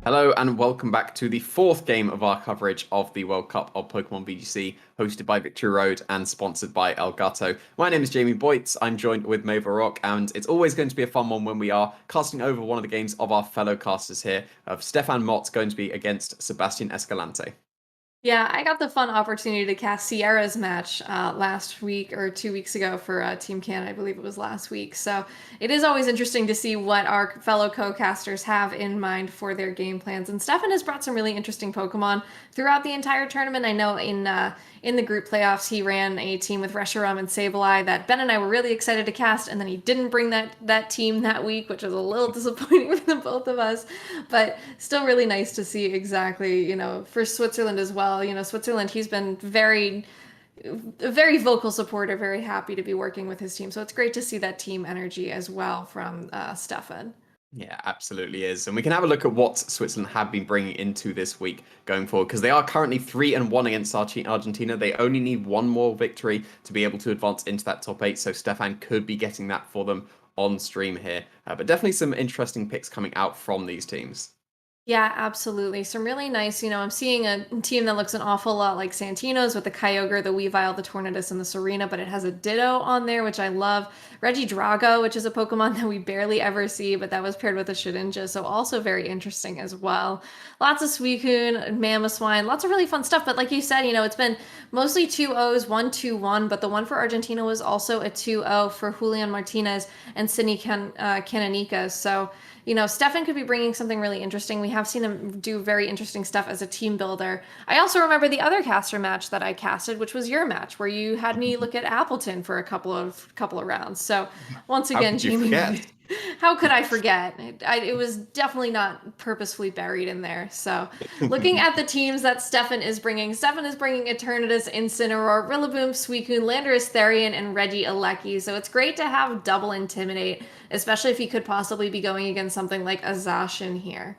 Hello and welcome back to the fourth game of our coverage of the World Cup of Pokémon VGC, hosted by Victory Road and sponsored by Elgato. My name is Jamie Boyts, I'm joined with Mova Rock, and it's always going to be a fun one when we are casting over one of the games of our fellow casters here, of Stefan Mott going to be against Sebastián Escalante. Yeah, I got the fun opportunity to cast Sierra's match last week or 2 weeks ago for Team Can. I believe it was last week. So it is always interesting to see what our fellow co-casters have in mind for their game plans. And Stefan has brought some really interesting Pokemon throughout the entire tournament. I know in the group playoffs he ran a team with Reshiram and Sableye that Ben and I were really excited to cast, and then he didn't bring that team that week, which was a little disappointing for the both of us. But still really nice to see exactly, for Switzerland as well. Switzerland, he's been a very vocal supporter, very happy to be working with his team. So it's great to see that team energy as well from Stefan. Yeah, absolutely is. And we can have a look at what Switzerland have been bringing into this week going forward, because they are currently 3-1 against Argentina. They only need one more victory to be able to advance into that top eight. So Stefan could be getting that for them on stream here. But definitely some interesting picks coming out from these teams. Yeah, absolutely. Some really nice, I'm seeing a team that looks an awful lot like Santino's with the Kyogre, the Weavile, the Tornadus, and the Serena, but it has a Ditto on there, which I love. Regidrago, which is a Pokemon that we barely ever see, but that was paired with a Shedinja, so also very interesting as well. Lots of Suicune, Mamoswine, lots of really fun stuff, but like you said, it's been mostly 2-0s, 1-2-1, but the one for Argentina was also a 2-0 for Julian Martinez and Sydney Canonica, so Stefan could be bringing something really interesting. We have seen him do very interesting stuff as a team builder. I also remember the other caster match that I casted, which was your match, where you had me look at Appleton for a couple of rounds. So once How again, could you forget? Jamie, how could I forget? It was definitely not purposefully buried in there. So looking at the teams that Stefan is bringing Eternatus, Incineroar, Rillaboom, Suicune, Landorus, Therian, and Regieleki. So it's great to have double Intimidate, especially if he could possibly be going against something like a Zacian here.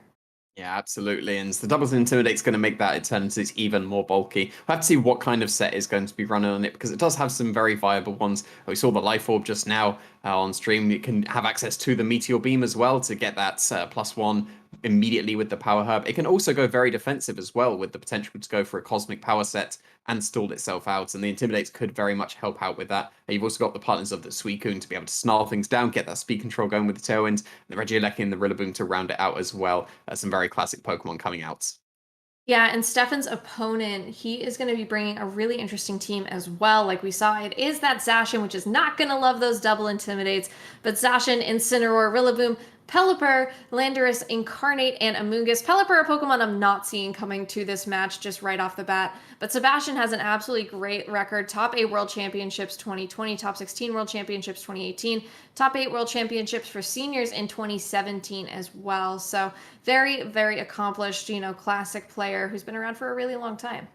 Yeah, absolutely. And the doubles and intimidate's going to make that Eternatus even more bulky. We'll have to see what kind of set is going to be running on it, because it does have some very viable ones. We saw the Life Orb just now on stream. You can have access to the Meteor Beam as well to get that +1 immediately with the Power Herb. It can also go very defensive as well, with the potential to go for a Cosmic Power set and stall itself out. And the Intimidates could very much help out with that. You've also got the partners of the Suicune to be able to snarl things down, get that speed control going with the Tailwind, the Regieleki and the Rillaboom to round it out as well. Some very classic Pokemon coming out. Yeah, and Stefan's opponent, he is going to be bringing a really interesting team as well. Like we saw, it is that Zacian, which is not going to love those double intimidates, but Zacian, Incineroar, Rillaboom, Pelipper, Landorus, Incarnate, and Amoonguss. Pelipper, a Pokemon I'm not seeing coming to this match just right off the bat. But Sebastián has an absolutely great record. Top 8 World Championships 2020, Top 16 World Championships 2018, Top 8 World Championships for seniors in 2017 as well. So very, very accomplished, classic player who's been around for a really long time.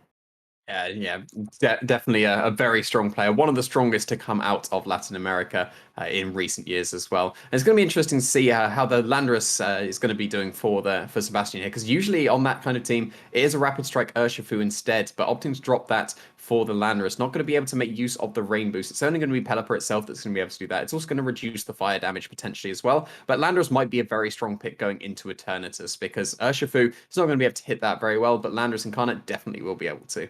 Yeah, definitely a very strong player. One of the strongest to come out of Latin America in recent years as well. And it's going to be interesting to see how the Landorus is going to be doing for Sebastián here, because usually on that kind of team, it is a Rapid Strike Urshifu instead, but opting to drop that for the Landorus, not going to be able to make use of the Rain Boost. It's only going to be Pelipper itself that's going to be able to do that. It's also going to reduce the fire damage potentially as well. But Landorus might be a very strong pick going into Eternatus, because Urshifu is not going to be able to hit that very well, but Landorus Incarnate definitely will be able to.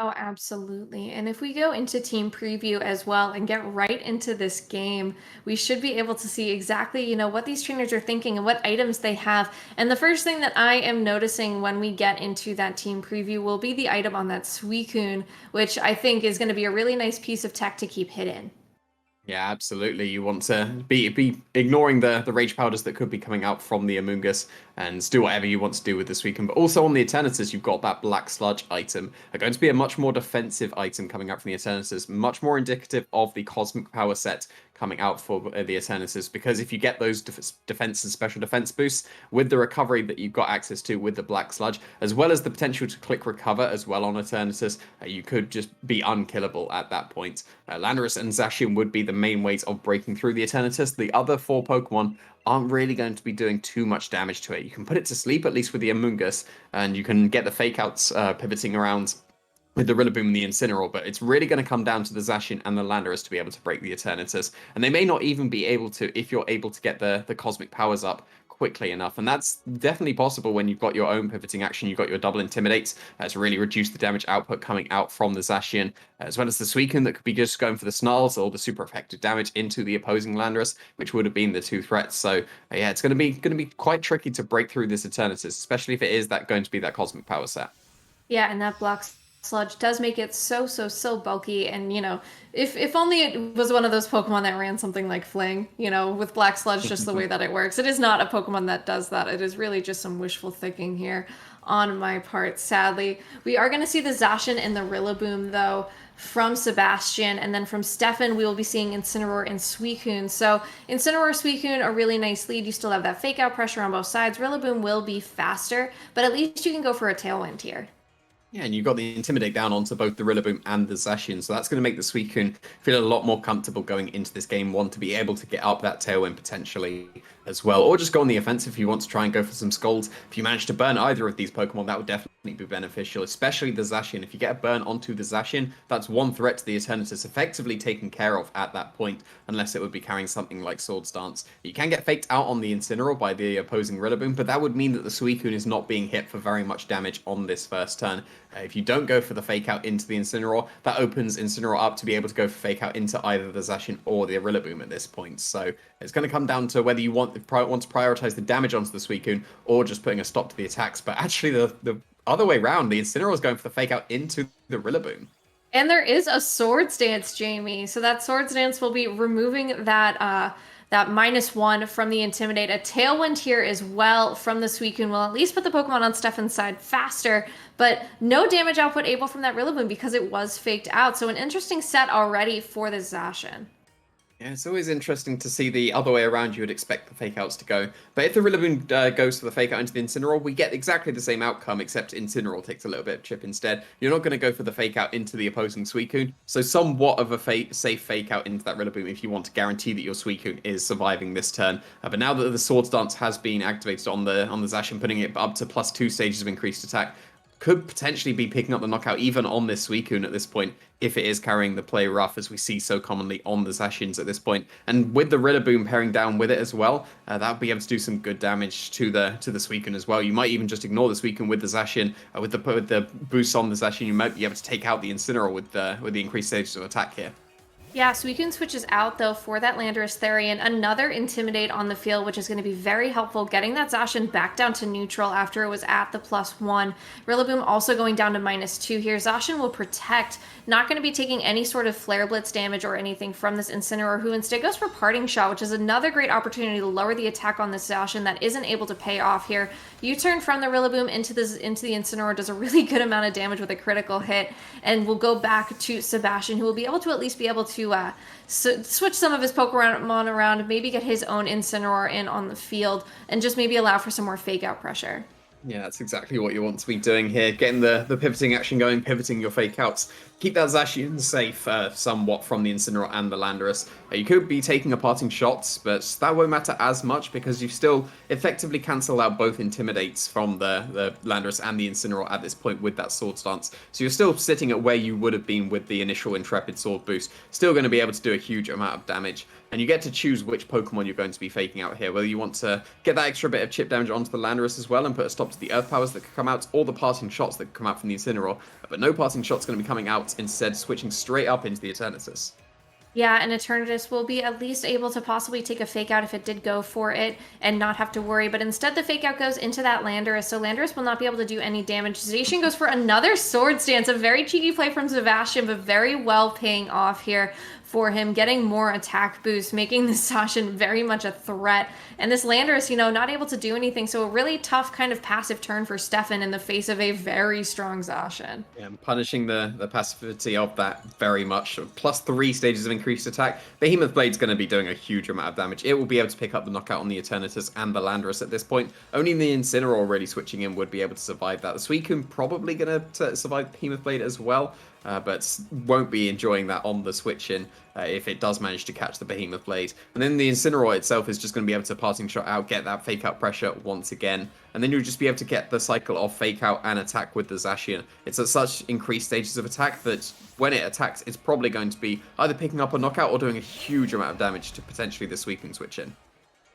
Oh, absolutely. And if we go into team preview as well and get right into this game, we should be able to see exactly, what these trainers are thinking and what items they have. And the first thing that I am noticing when we get into that team preview will be the item on that Suicune, which I think is going to be a really nice piece of tech to keep hidden. Yeah, absolutely. You want to be ignoring the rage powders that could be coming out from the Amoonguss and do whatever you want to do with this weekend. But also on the Eternatus, you've got that Black Sludge item. Are going to be a much more defensive item coming out from the Eternatus, much more indicative of the Cosmic Power set coming out for the Eternatus, because if you get those defense and special defense boosts with the recovery that you've got access to with the Black Sludge, as well as the potential to click recover as well on Eternatus, you could just be unkillable at that point. Landorus and Zacian would be the main ways of breaking through the Eternatus. The other four Pokemon aren't really going to be doing too much damage to it. You can put it to sleep, at least with the Amoonguss, and you can get the fake outs pivoting around with the Rillaboom and the Incineroar, but it's really going to come down to the Zacian and the Landorus to be able to break the Eternatus. And they may not even be able to if you're able to get the Cosmic Powers up quickly enough. And that's definitely possible when you've got your own pivoting action, you've got your double Intimidates to really reduce the damage output coming out from the Zacian, as well as the Suicune that could be just going for the Snarls or the super effective damage into the opposing Landorus, which would have been the two threats. So yeah, it's going to be quite tricky to break through this Eternatus, especially if it is that going to be that Cosmic Power set. Yeah, and that Black Sludge does make it so bulky. And if only it was one of those Pokemon that ran something like Fling, with Black Sludge, just the way that it works. It is not a Pokemon that does that. It is really just some wishful thinking here on my part, sadly. We are going to see the Zacian and the Rillaboom, though, from Sebastián, and then from Stefan, we will be seeing Incineroar and Suicune. So Incineroar, Suicune, a really nice lead. You still have that fake out pressure on both sides. Rillaboom will be faster, but at least you can go for a Tailwind here. Yeah, and you've got the Intimidate down onto both the Rillaboom and the Zacian, so that's going to make the Suicune feel a lot more comfortable going into this game. One, to be able to get up that Tailwind potentially as well, or just go on the offensive if you want to try and go for some Scolds. If you manage to burn either of these Pokemon, that would definitely be beneficial, especially the Zacian. If you get a burn onto the Zacian, that's one threat to the Eternatus effectively taken care of at that point, unless it would be carrying something like Swords Dance. You can get faked out on the Incineroar by the opposing Rillaboom, but that would mean that the Suicune is not being hit for very much damage on this first turn. If you don't go for the fake out into the Incineroar, that opens Incineroar up to be able to go for fake out into either the Zacian or the Rillaboom at this point. So it's going to come down to whether you want to prioritize the damage onto the Suicune or just putting a stop to the attacks. But actually, the other way around, the Incineroar is going for the fake out into the Rillaboom. And there is a Swords Dance, Jamie. So that Swords Dance will be removing that -1 from the Intimidate. A Tailwind here as well from the Suicune will at least put the Pokemon on Stefan's side faster, but no damage output able from that Rillaboom because it was faked out. So an interesting set already for the Zacian. Yeah, it's always interesting to see the other way around you would expect the fake outs to go. But if the Rillaboom goes for the fake out into the Incineroar, we get exactly the same outcome, except Incineroar takes a little bit of chip instead. You're not going to go for the fake out into the opposing Suicune, so somewhat of a safe fake out into that Rillaboom if you want to guarantee that your Suicune is surviving this turn. But now that the Swords Dance has been activated on the Zacian, putting it up to +2 stages of increased attack, could potentially be picking up the knockout even on this Suicune at this point, if it is carrying the play rough, as we see so commonly on the Zacians at this point. And with the Rillaboom pairing down with it as well, that'll be able to do some good damage to the Suicune as well. You might even just ignore the Suicune with the Zacian, with the boost on the Zacian. You might be able to take out the Incineroar with the increased stages of attack here. Yeah, Suicune switches out, though, for that Landorus Therian. Another Intimidate on the field, which is going to be very helpful, getting that Zacian back down to neutral after it was at the +1. Rillaboom also going down to -2 here. Zacian will protect, not going to be taking any sort of Flare Blitz damage or anything from this Incineroar, who instead goes for Parting Shot, which is another great opportunity to lower the attack on this Zacian that isn't able to pay off here. U-turn from the Rillaboom into the Incineroar does a really good amount of damage with a critical hit, and will go back to Sebastián, who will be able to at least be able to switch some of his Pokemon around, maybe get his own Incineroar in on the field, and just maybe allow for some more fake out pressure. Yeah, that's exactly what you want to be doing here. Getting the pivoting action going, pivoting your fake outs. Keep that Zacian safe somewhat from the Incineroar and the Landorus. You could be taking a parting shots, but that won't matter as much because you still effectively cancel out both Intimidates from the Landorus and the Incineroar at this point with that Sword Stance. So you're still sitting at where you would have been with the initial Intrepid Sword boost. Still going to be able to do a huge amount of damage. And you get to choose which Pokemon you're going to be faking out here, whether you want to get that extra bit of chip damage onto the Landorus as well and put a stop to the Earth Powers that could come out, or the parting shots that could come out from the Incineroar. But no parting shots going to be coming out, instead switching straight up into the Eternatus. Yeah, and Eternatus will be at least able to possibly take a fake out if it did go for it and not have to worry. But instead, the fake out goes into that Landorus, so Landorus will not be able to do any damage. Zacian goes for another Swords Dance, a very cheeky play from Sebastián, but very well paying off here for him, getting more attack boost, making this Zacian very much a threat. And this Landorus, not able to do anything, so a really tough kind of passive turn for Stefan in the face of a very strong Zacian. Yeah, and punishing the passivity of that very much. +3 stages of increased attack. Behemoth Blade's going to be doing a huge amount of damage. It will be able to pick up the knockout on the Eternatus and the Landorus at this point. Only the Incineroar really switching in would be able to survive that. The Suicune probably going to survive Behemoth Blade as well. but won't be enjoying that on the switch in if it does manage to catch the Behemoth Blade. And then the Incineroar itself is just going to be able to parting shot out, get that fake out pressure once again, and then you'll just be able to get the cycle of fake out and attack with the Zacian. It's at such increased stages of attack that when it attacks, it's probably going to be either picking up a knockout or doing a huge amount of damage to potentially the sweeping switch in.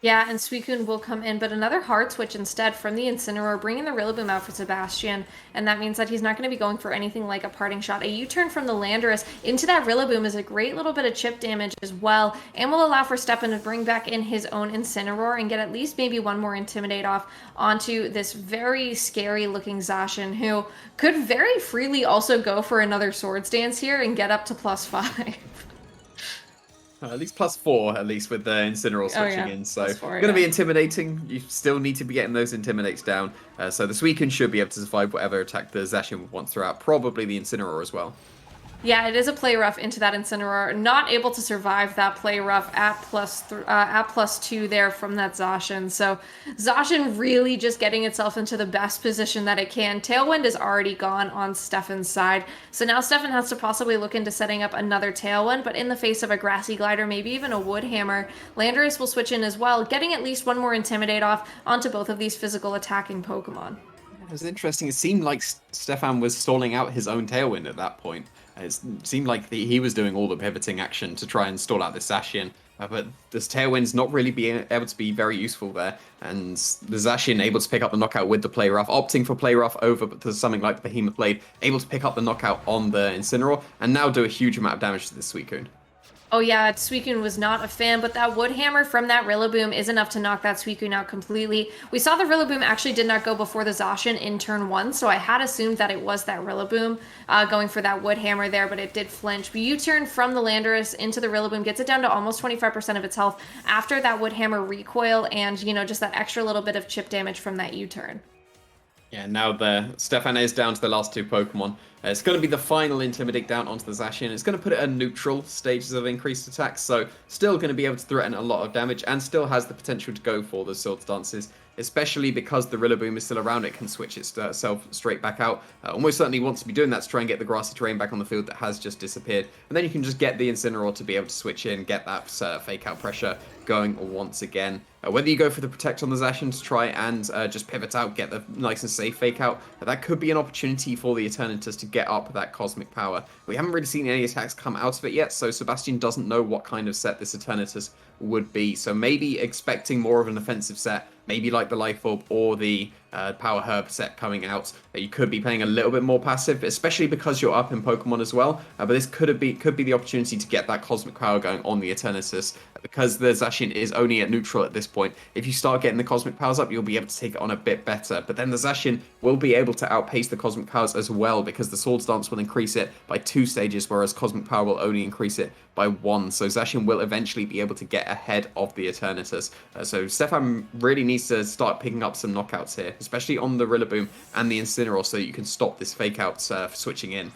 Yeah, and Suicune will come in, but another hard switch instead from the Incineroar, bringing the Rillaboom out for Sebastián, and that means that he's not going to be going for anything like a parting shot. A U-turn from the Landorus into that Rillaboom is a great little bit of chip damage as well, and will allow for Stefan to bring back in his own Incineroar and get at least maybe one more Intimidate off onto this very scary-looking Zacian, who could very freely also go for another Swords Dance here and get up to +5. At least +4, at least with the Incineroar switching in. So, +4, going to be intimidating. You still need to be getting those Intimidates down. So the Suicune should be able to survive whatever attack the Zacian wants throughout. Probably the Incineroar as well. Yeah, it is a play rough into that Incineroar. Not able to survive that play rough at +2 there from that Zacian. So Zacian really just getting itself into the best position that it can. Tailwind is already gone on Stefan's side. So now Stefan has to possibly look into setting up another Tailwind, but in the face of a Grassy Glider, maybe even a Wood Hammer, Landorus will switch in as well, getting at least one more Intimidate off onto both of these physical attacking Pokemon. It was interesting. It seemed like Stefan was stalling out his own Tailwind at that point. It seemed like he was doing all the pivoting action to try and stall out this Zacian, but this Tailwind's not really being able to be very useful there, and the Zacian able to pick up the knockout with the Play Rough, opting for Play Rough over to something like the Behemoth Blade, able to pick up the knockout on the Incineroar, and now do a huge amount of damage to this Suicune. Oh yeah, Suicune was not a fan, but that Wood Hammer from that Rillaboom is enough to knock that Suicune out completely. We saw the Rillaboom actually did not go before the Zacian in turn 1, so I had assumed that it was that Rillaboom going for that Wood Hammer there, but it did flinch. But U-turn from the Landorus into the Rillaboom gets it down to almost 25% of its health after that Wood Hammer recoil and, you know, just that extra little bit of chip damage from that U-turn. Yeah, now the Stefan is down to the last two Pokemon. It's going to be the final Intimidate down onto the Zacian. It's going to put it at neutral stages of increased attacks, so still going to be able to threaten a lot of damage and still has the potential to go for the Swords Dances, especially because the Rillaboom is still around. It can switch itself straight back out. Almost certainly wants to be doing that to try and get the grassy terrain back on the field that has just disappeared. And then you can just get the Incineroar to be able to switch in, get that fake out pressure going once again. Whether you go for the Protect on the Zacian to try and just pivot out, get the nice and safe fake out, that could be an opportunity for the Eternatus to get up that cosmic power. We haven't really seen any attacks come out of it yet, so Sebastián doesn't know what kind of set this Eternatus would be. So maybe expecting more of an offensive set, maybe like the Life Orb or the Power Herb set coming out. You could be playing a little bit more passive, especially because you're up in Pokemon as well. But this could be the opportunity to get that cosmic power going on the Eternatus, because the Zacian is only at neutral at this point. If you start getting the cosmic powers up, you'll be able to take it on a bit better. But then the Zacian will be able to outpace the cosmic powers as well, because the Swords Dance will increase it by 2 stages, whereas cosmic power will only increase it by 1. So Zacian will eventually be able to get ahead of the Eternatus. So Stefan really needs to start picking up some knockouts here, especially on the Rillaboom and the Incineroar, so that you can stop this fake out switching in.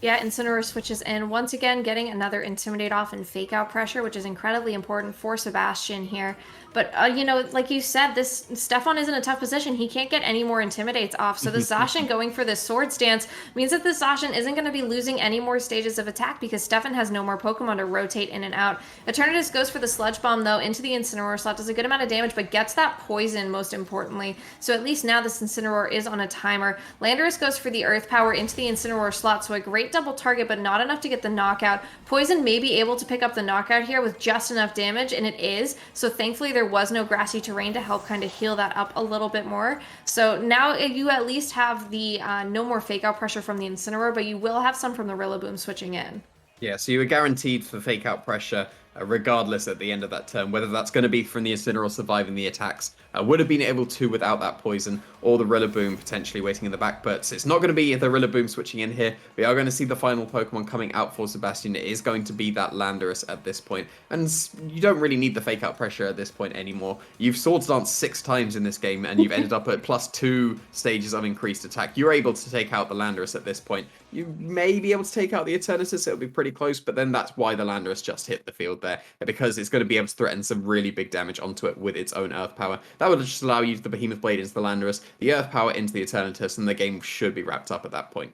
Yeah, Incineroar switches in, once again getting another Intimidate off and Fake Out pressure, which is incredibly important for Sebastián here. But, you know, like you said, this Stefan is in a tough position. He can't get any more Intimidates off. So the Zacian going for this Swords Dance means that the Zacian isn't going to be losing any more stages of attack because Stefan has no more Pokemon to rotate in and out. Eternatus goes for the Sludge Bomb, though, into the Incineroar slot, does a good amount of damage, but gets that poison, most importantly. So at least now this Incineroar is on a timer. Landorus goes for the Earth Power into the Incineroar slot, so a great double target, but not enough to get the knockout. Poison may be able to pick up the knockout here with just enough damage, and it is. So thankfully there was no grassy terrain to help kind of heal that up a little bit more. So now you at least have the no more fake out pressure from the Incineroar, but you will have some from the Rillaboom switching in. Yeah, so you were guaranteed for fake out pressure regardless at the end of that turn, whether that's going to be from the Incineroar surviving the attacks. Would have been able to without that poison, or the Rillaboom potentially waiting in the back, but it's not going to be the Rillaboom switching in here. We are going to see the final Pokemon coming out for Sebastián. It is going to be that Landorus at this point, and you don't really need the fake out pressure at this point anymore. You've Swords Danced 6 times in this game, and you've ended up at +2 stages of increased attack. You're able to take out the Landorus at this point. You may be able to take out the Eternatus, it'll be pretty close, but then that's why the Landorus just hit the field there, because it's going to be able to threaten some really big damage onto it with its own Earth Power. That would just allow you to the Behemoth Blade into the Landorus, the Earth Power into the Eternatus, and the game should be wrapped up at that point.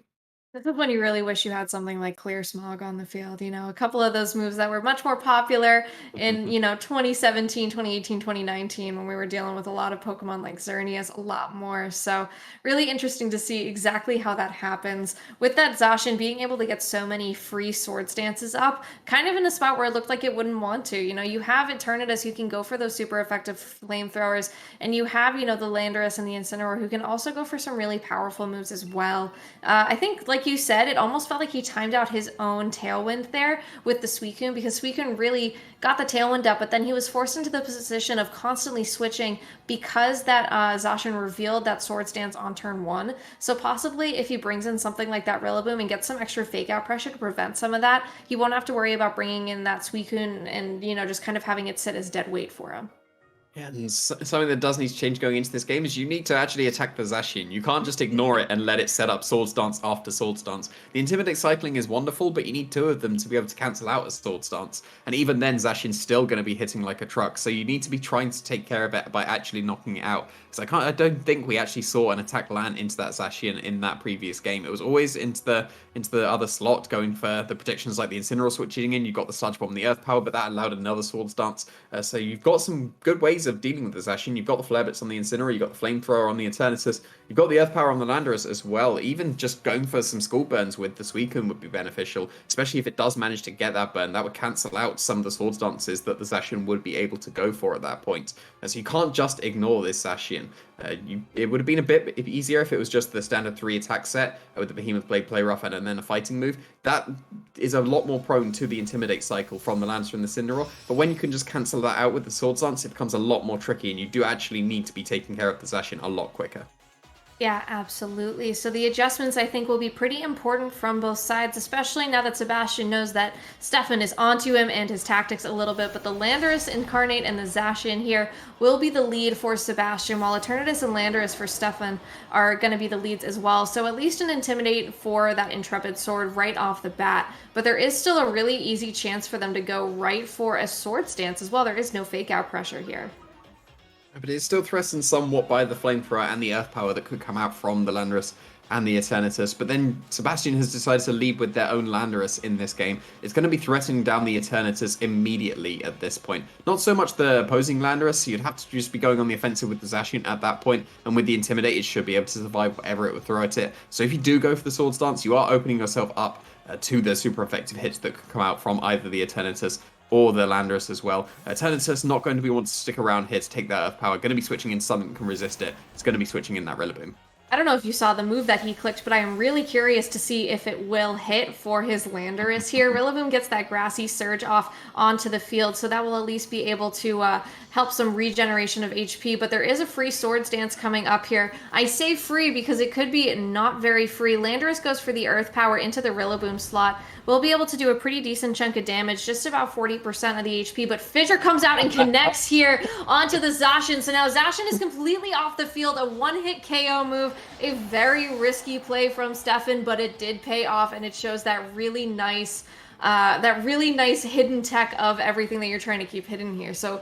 This is when you really wish you had something like Clear Smog on the field, a couple of those moves that were much more popular in, 2017, 2018, 2019 when we were dealing with a lot of Pokemon like Xerneas a lot more. So really interesting to see exactly how that happens. With that Zacian being able to get so many free sword stances up, kind of in a spot where it looked like it wouldn't want to. You have Eternatus who can go for those super effective flamethrowers, and you have, the Landorus and the Incineroar who can also go for some really powerful moves as well. I think, like you said, it almost felt like he timed out his own Tailwind there with the Suicune, because Suicune really got the Tailwind up, but then he was forced into the position of constantly switching because that Zacian revealed that Sword Stance on turn 1. So possibly if he brings in something like that Rillaboom and gets some extra fake out pressure to prevent some of that, he won't have to worry about bringing in that Suicune and, just kind of having it sit as dead weight for him. Yeah, and something that does need to change going into this game is you need to actually attack the Zacian. You can't just ignore it and let it set up Swords Dance after Swords Dance. The Intimidate cycling is wonderful, but you need 2 of them to be able to cancel out a Swords Dance. And even then, Zacian's still going to be hitting like a truck, so you need to be trying to take care of it by actually knocking it out. Because I don't think we actually saw an attack land into that Zacian in that previous game. It was always into the other slot, going for the protections like the Incineroar switching in. You got the Sludge Bomb, the Earth Power, but that allowed another Swords Dance. So you've got some good ways of dealing with the Zacian. You've got the Flare Bits on the Incineroar, you've got the Flamethrower on the Eternatus, you've got the Earth Power on the Landorus as well. Even just going for some Skull Burns with the Suicune would be beneficial, especially if it does manage to get that burn. That would cancel out some of the Swords Dances that the Zacian would be able to go for at that point. So you can't just ignore this Zacian. It would have been a bit easier if it was just the standard 3 attack set with the Behemoth Blade, Play Rough, and then a fighting move. That is a lot more prone to the Intimidate cycle from the Lancer and the Cindereal, but when you can just cancel that out with the Swords Dance, it becomes a lot more tricky, and you do actually need to be taking care of the Zacian a lot quicker. Yeah, absolutely. So the adjustments, I think, will be pretty important from both sides, especially now that Sebastián knows that Stefan is onto him and his tactics a little bit. But the Landorus Incarnate and the Zacian here will be the lead for Sebastián, while Eternatus and Landorus for Stefan are going to be the leads as well. So at least an Intimidate for that Intrepid Sword right off the bat. But there is still a really easy chance for them to go right for a Sword Stance as well. There is no fake out pressure here. But it's still threatened somewhat by the Flamethrower and the Earth Power that could come out from the Landorus and the Eternatus. But then Sebastián has decided to lead with their own Landorus in this game. It's going to be threatening down the Eternatus immediately at this point. Not so much the opposing Landorus, so you'd have to just be going on the offensive with the Zacian at that point, and with the Intimidate, it should be able to survive whatever it would throw at it. So if you do go for the Swords Dance, you are opening yourself up to the super effective hits that could come out from either the Eternatus or the Landorus as well. Eternatus not going to be wanting to stick around here to take that Earth Power. Going to be switching in something that can resist it. It's going to be switching in that Rillaboom. I don't know if you saw the move that he clicked, but I am really curious to see if it will hit for his Landorus here. Rillaboom gets that Grassy Surge off onto the field, so that will at least be able to help some regeneration of HP, but there is a free Swords Dance coming up here. I say free because it could be not very free. Landorus goes for the Earth Power into the Rillaboom slot. We'll be able to do a pretty decent chunk of damage, just about 40% of the HP, but Fissure comes out and connects here onto the Zacian. So now Zacian is completely off the field, a one-hit KO move, a very risky play from Stefan, but it did pay off, and it shows that really nice hidden tech of everything that you're trying to keep hidden here. So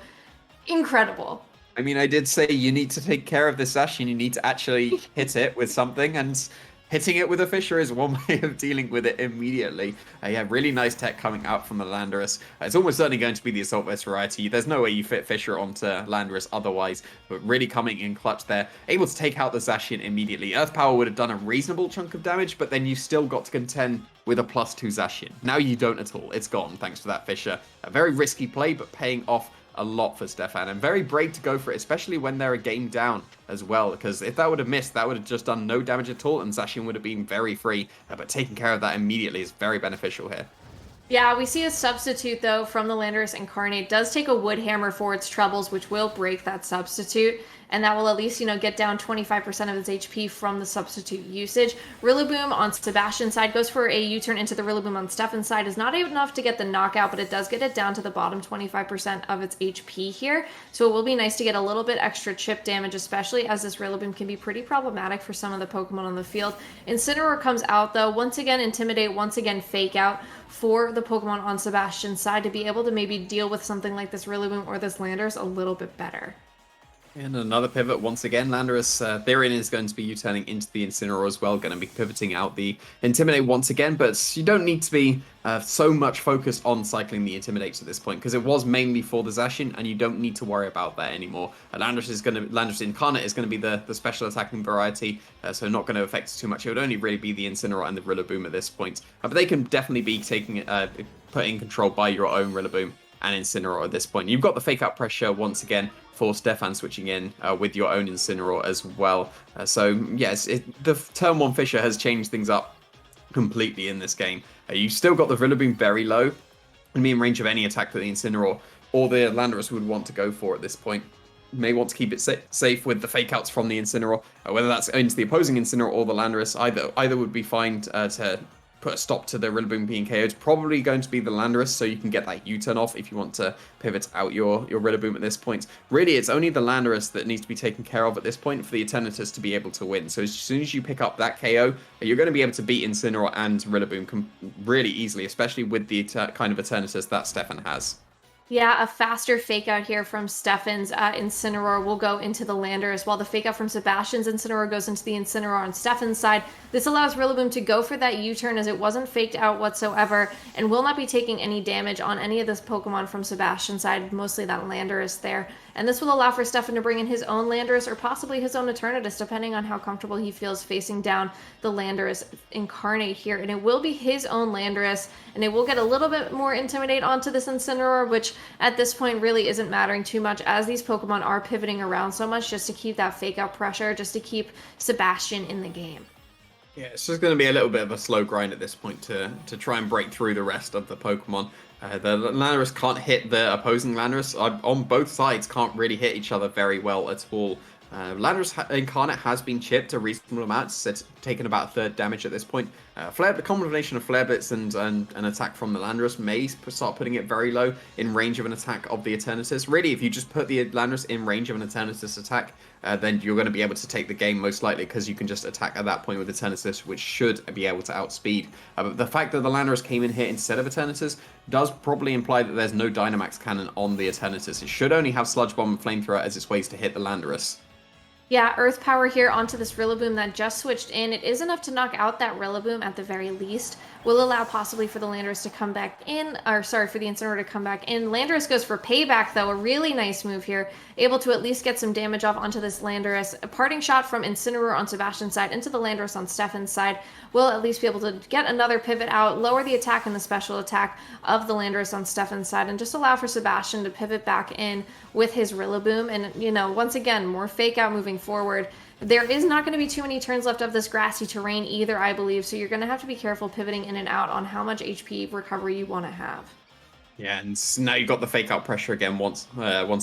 incredible. I mean, I did say you need to take care of this Zacian. You need to actually hit it with something, and hitting it with a Fissure is one way of dealing with it immediately. Yeah, really nice tech coming out from the Landorus. It's almost certainly going to be the Assault Vest variety. There's no way you fit Fissure onto Landorus otherwise, but really coming in clutch there. Able to take out the Zacian immediately. Earth Power would have done a reasonable chunk of damage, but then you've still got to contend with a +2 Zacian. Now you don't at all. It's gone thanks to that Fissure. A very risky play, but paying off a lot for Stefan, and very brave to go for it, especially when they're a game down as well, because if that would have missed, that would have just done no damage at all, and Zacian would have been very free, but taking care of that immediately is very beneficial here. Yeah, we see a substitute, though, from the Landorus Incarnate. Does take a Wood Hammer for its troubles, which will break that substitute, and that will at least, get down 25% of its HP from the substitute usage. Rillaboom on Sebastián's side goes for a U-turn into the Rillaboom on Stefan's side. Is not enough to get the knockout, but it does get it down to the bottom 25% of its HP here. So it will be nice to get a little bit extra chip damage, especially as this Rillaboom can be pretty problematic for some of the Pokemon on the field. Incineroar comes out, though. Once again, Intimidate. Once again, Fake Out for the Pokemon on Sebastián's side to be able to maybe deal with something like this Rillaboom or this Landorus a little bit better. And another pivot once again. Landorus Therian is going to be U-turning into the Incineroar as well, going to be pivoting out the Intimidate once again, but you don't need to be so much focused on cycling the Intimidates at this point, because it was mainly for the Zacian, and you don't need to worry about that anymore. Landorus Incarnate is going to be the special attacking variety, so not going to affect it too much. It would only really be the Incineroar and the Rillaboom at this point, but they can definitely be put in control by your own Rillaboom and Incineroar at this point. You've got the fake out pressure once again for Stefan switching in with your own Incineroar as well. So yes, the turn 1 Fissure has changed things up completely in this game. You've still got the Rillaboom very low, and be in range of any attack that the Incineroar or the Landorus would want to go for at this point. You may want to keep it safe with the fake outs from the Incineroar, whether that's into the opposing Incineroar or the Landorus. Either would be fine to put a stop to the Rillaboom being KO'd. Probably going to be the Landorus, so you can get that U-turn off if you want to pivot out your Rillaboom at this point. Really, it's only the Landorus that needs to be taken care of at this point for the Eternatus to be able to win. So as soon as you pick up that KO, you're going to be able to beat Incineroar and Rillaboom really easily, especially with the kind of Eternatus that Stefan has. Yeah, a faster fake out here from Stefan's Incineroar will go into the Landorus, while the fake out from Sebastian's Incineroar goes into the Incineroar on Stefan's side. This allows Rillaboom to go for that U-turn as it wasn't faked out whatsoever and will not be taking any damage on any of this Pokemon from Sebastian's side, mostly that Landorus there. And this will allow for Stefan to bring in his own Landorus or possibly his own Eternatus, depending on how comfortable he feels facing down the Landorus Incarnate here. And it will be his own Landorus, and it will get a little bit more Intimidate onto this Incineroar, which at this point really isn't mattering too much, as these Pokemon are pivoting around so much just to keep that fake out pressure, just to keep Sebastian in the game. Yeah, it's just going to be a little bit of a slow grind at this point to try and break through the rest of the Pokemon. The Landorus can't hit the opposing Landorus. On both sides, can't really hit each other very well at all. Landorus Incarnate has been chipped a reasonable amount, it's taken about a third damage at this point. The combination of Flare Blitz and an attack from the Landorus may start putting it very low in range of an attack of the Eternatus. Really, if you just put the Landorus in range of an Eternatus attack, then you're going to be able to take the game most likely, because you can just attack at that point with Eternatus, which should be able to outspeed. But the fact that the Landorus came in here instead of Eternatus does probably imply that there's no Dynamax Cannon on the Eternatus. It should only have Sludge Bomb and Flamethrower as its ways to hit the Landorus. Yeah, Earth Power here onto this Rillaboom that just switched in. It is enough to knock out that Rillaboom at the very least. Will allow possibly for the Landorus to come back in, or sorry, for the Incineroar to come back in. Landorus goes for Payback though, a really nice move here. Able to at least get some damage off onto this Landorus. A parting shot from Incineroar on Sebastian's side into the Landorus on Stefan's side. Will at least be able to get another pivot out, lower the attack and the special attack of the Landorus on Stefan's side, and just allow for Sebastian to pivot back in with his Rillaboom. And, you know, once again, more fake out moving forward. There is not going to be too many turns left of this grassy terrain either, I believe, so you're going to have to be careful pivoting in and out on how much HP recovery you want to have. Yeah, and now you've got the fake out pressure again once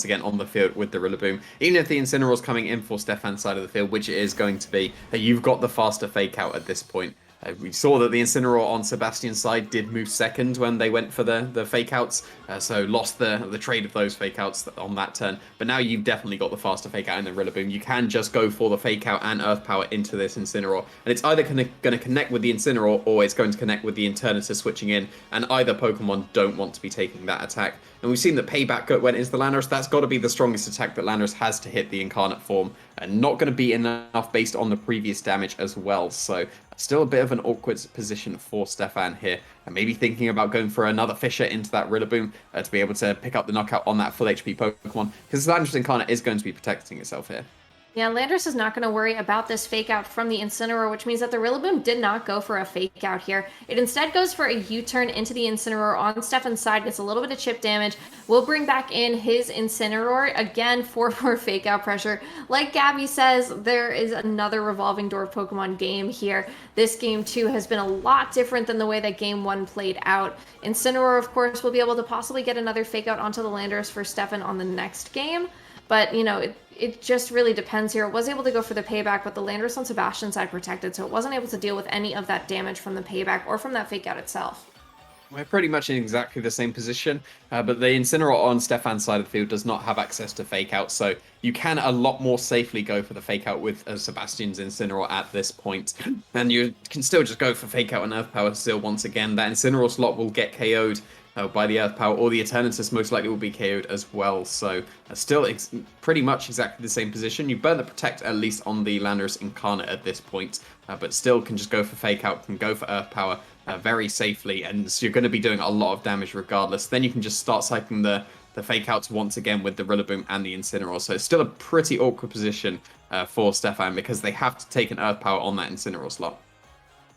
again on the field with the Rillaboom. Even if the Incineroar's coming in for Stefan's side of the field, which it is going to be, you've got the faster fake out at this point. We saw that the Incineroar on Sebastian's side did move second when they went for the fake outs, so lost the trade of those fake outs on that turn. But now you've definitely got the faster fake out in the Rillaboom. You can just go for the fake out and Earth Power into this Incineroar, and it's either going to connect with the Incineroar or it's going to connect with the Eternatus switching in, and either Pokemon don't want to be taking that attack. And we've seen that Payback went into the Landorus. That's got to be the strongest attack that Landorus has to hit the Incarnate form, and not going to be enough based on the previous damage as well. So still a bit of an awkward position for Stefan here, and maybe thinking about going for another Fissure into that Rillaboom to be able to pick up the knockout on that full HP Pokemon, because Landorus Incarnate is going to be protecting itself here. Yeah, Landorus is not going to worry about this fake out from the Incineroar, which means that the Rillaboom did not go for a fake out here. It instead goes for a U-turn into the Incineroar on Stefan's side, gets a little bit of chip damage. Will bring back in his Incineroar, again for more fake out pressure. Like Gabby says, there is another revolving door Pokemon game here. This game, too, has been a lot different than the way that Game 1 played out. Incineroar, of course, will be able to possibly get another fake out onto the Landorus for Stefan on the next game. But, you know, it just really depends here. It was able to go for the payback, but the Landorus on Sebastian's side protected, so it wasn't able to deal with any of that damage from the payback or from that fake out itself. We're pretty much in exactly the same position, but the Incineroar on Stefan's side of the field does not have access to fake out, so you can a lot more safely go for the fake out with Sebastian's Incineroar at this point. And you can still just go for fake out and Earth Power still once again. That Incineroar slot will get KO'd by the Earth Power, or the Eternatus most likely will be KO'd as well. So still pretty much exactly the same position. You burn the Protect at least on the Landorus Incarnate at this point, but still can just go for Fake Out, can go for Earth Power very safely, and so you're going to be doing a lot of damage regardless. Then you can just start cycling the Fake Outs once again with the Rillaboom and the Incineroar. So it's still a pretty awkward position for Stefan, because they have to take an Earth Power on that Incineroar slot.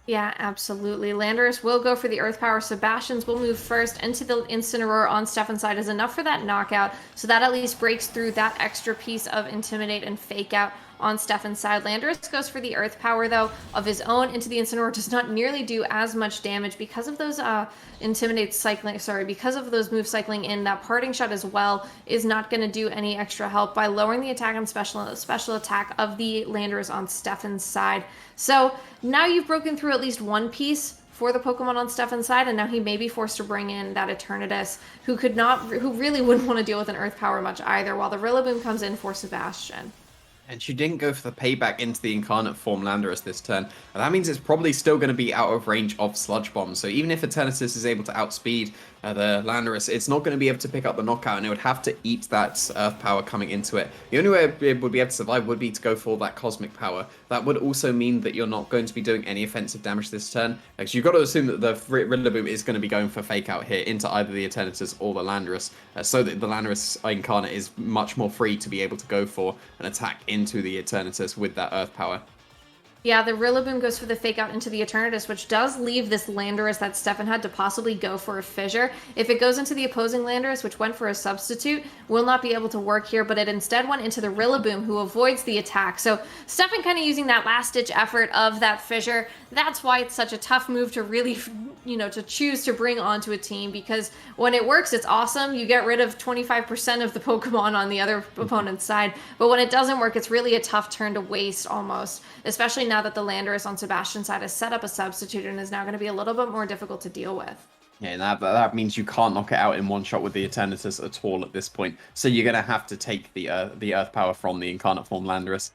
Yeah, absolutely. Landorus will go for the Earth Power. Sebastian's will move first into the Incineroar on Stefan's side is enough for that knockout. So that at least breaks through that extra piece of Intimidate and Fake Out on Stefan's side. Landorus goes for the Earth Power, though, of his own into the Incineroar. Does not nearly do as much damage because of those because of those moves cycling in. That Parting Shot as well is not going to do any extra help by lowering the attack and special attack of the Landorus on Stefan's side. So now you've broken through at least one piece for the Pokemon on Stefan's side, and now he may be forced to bring in that Eternatus, who really wouldn't want to deal with an Earth Power much either, while the Rillaboom comes in for Sebastian. And she didn't go for the payback into the Incarnate form Landorus this turn. And that means it's probably still going to be out of range of Sludge Bomb. So even if Eternatus is able to outspeed the Landorus, it's not going to be able to pick up the knockout, and it would have to eat that Earth Power coming into it. The only way it would be able to survive would be to go for that Cosmic Power. That would also mean that you're not going to be doing any offensive damage this turn, because you've got to assume that the Rillaboom is going to be going for Fake Out here into either the Eternatus or the Landorus, so that the Landorus Incarnate is much more free to be able to go for an attack into the Eternatus with that Earth Power. Yeah, the Rillaboom goes for the Fake Out into the Eternatus, which does leave this Landorus that Stefan had to possibly go for a Fissure. If it goes into the opposing Landorus, which went for a Substitute, will not be able to work here, but it instead went into the Rillaboom, who avoids the attack. So Stefan kind of using that last-ditch effort of that Fissure. That's why it's such a tough move to really, to choose to bring onto a team, because when it works, it's awesome. You get rid of 25% of the Pokemon on the other opponent's side, but when it doesn't work, it's really a tough turn to waste almost, especially now that the Landorus on Sebastian's side has set up a Substitute and is now going to be a little bit more difficult to deal with. Yeah, that means you can't knock it out in one shot with the Eternatus at all at this point. So you're going to have to take the Earth Power from the Incarnate form Landorus.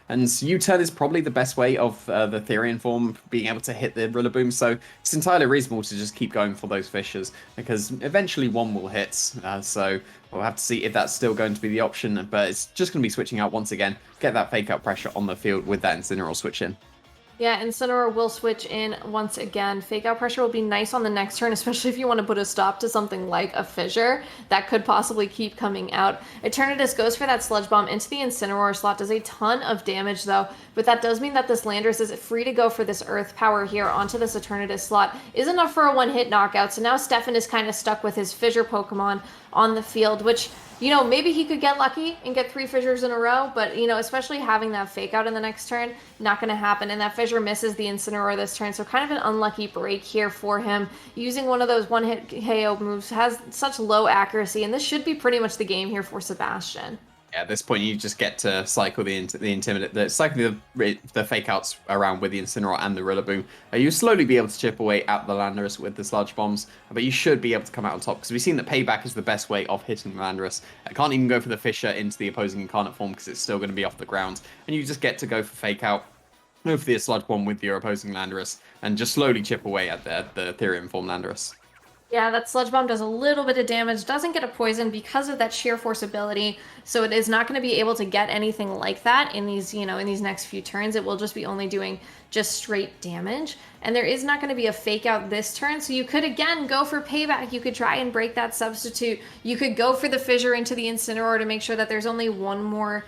And U-turn is probably the best way of the Therian form being able to hit the Rillaboom, so it's entirely reasonable to just keep going for those fissures, because eventually one will hit, so we'll have to see if that's still going to be the option, but it's just going to be switching out once again, get that Fake Out pressure on the field with that Incineroar switch in. Yeah, Incineroar will switch in once again. Fake Out pressure will be nice on the next turn, especially if you want to put a stop to something like a Fissure that could possibly keep coming out. Eternatus goes for that Sludge Bomb into the Incineroar slot, does a ton of damage though, but that does mean that this Landorus is free to go for this Earth Power here onto this Eternatus slot. Is enough for a one-hit knockout, so now Stefan is kind of stuck with his Fissure Pokemon on the field, which, maybe he could get lucky and get 3 Fissures in a row, but, especially having that Fake Out in the next turn, not going to happen. And that Fissure misses the Incineroar this turn, so kind of an unlucky break here for him. Using one of those one-hit KO moves has such low accuracy, and this should be pretty much the game here for Sebastian. At this point, you just get to cycle the Intimidate, cycle the Fake Outs around with the Incineroar and the Rillaboom. You slowly be able to chip away at the Landorus with the Sludge Bombs, but you should be able to come out on top, because we've seen that Payback is the best way of hitting the Landorus. I can't even go for the Fissure into the opposing Incarnate form, because it's still going to be off the ground, and you just get to go for Fake Out, go for the Sludge Bomb with your opposing Landorus, and just slowly chip away at the Therian form Landorus. Yeah, that Sludge Bomb does a little bit of damage, doesn't get a poison because of that sheer force ability, so it is not going to be able to get anything like that in these, in these next few turns. It will just be only doing just straight damage, and there is not going to be a Fake Out this turn, so you could again go for Payback. You could try and break that Substitute. You could go for the Fissure into the Incineroar to make sure that there's only one more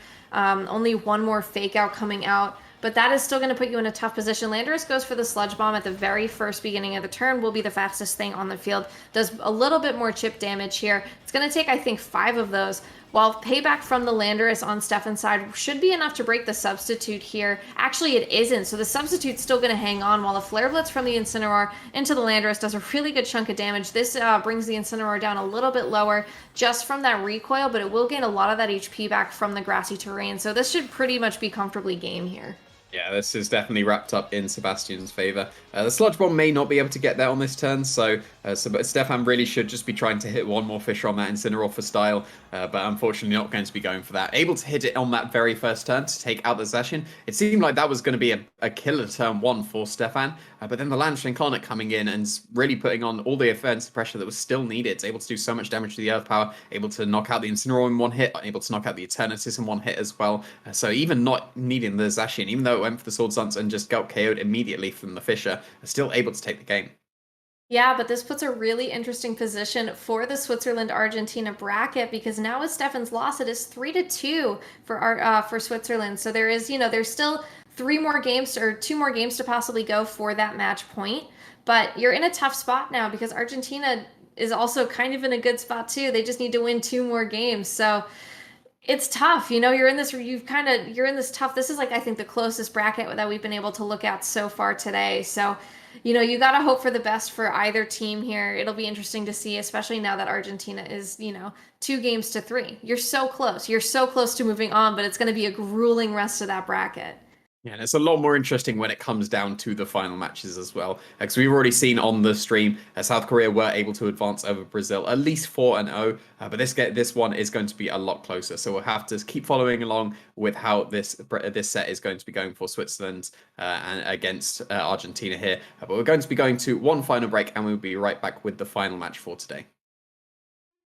Fake Out coming out. But that is still going to put you in a tough position. Landorus goes for the Sludge Bomb at the very first beginning of the turn, will be the fastest thing on the field. Does a little bit more chip damage here. It's going to take, I think, 5 of those. While Payback from the Landorus on Stefan's side should be enough to break the Substitute here. Actually, it isn't. So the Substitute's still going to hang on, while the Flare Blitz from the Incineroar into the Landorus does a really good chunk of damage. This brings the Incineroar down a little bit lower just from that recoil, but it will gain a lot of that HP back from the grassy terrain. So this should pretty much be comfortably game here. Yeah, this is definitely wrapped up in Sebastian's favor. The Sludge Bomb may not be able to get there on this turn, but Stefan really should just be trying to hit one more Fisher on that Incineroar for style, but unfortunately not going to be going for that. Able to hit it on that very first turn to take out the Zacian. It seemed like that was going to be a killer turn one for Stefan, but then the Lannister Incarnate coming in and really putting on all the offensive pressure that was still needed. It's able to do so much damage to the Earth Power, able to knock out the Incineroar in one hit, able to knock out the Eternatus in one hit as well. So even not needing the Zacian, even though it went for the Sword Dance and just got KO'd immediately from the Fisher, are still able to take the game. Yeah, but this puts a really interesting position for the Switzerland-Argentina bracket because now with Stefan's loss, it is 3-2 for Switzerland. So there is, there's still three more games or two more games to possibly go for that match point. But you're in a tough spot now because Argentina is also kind of in a good spot too. They just need to win two more games. So it's tough. You're in this, you're in this tough. This is like, I think, the closest bracket that we've been able to look at so far today. So, you got to hope for the best for either team here. It'll be interesting to see, especially now that Argentina is, 2 games to 3. You're so close. You're so close to moving on, but it's going to be a grueling rest of that bracket. Yeah, and it's a lot more interesting when it comes down to the final matches as well. Because we've already seen on the stream, South Korea were able to advance over Brazil, at least 4-0. But this one is going to be a lot closer. So we'll have to keep following along with how this set is going to be going for Switzerland and against Argentina here. But we're going to be going to one final break, and we'll be right back with the final match for today.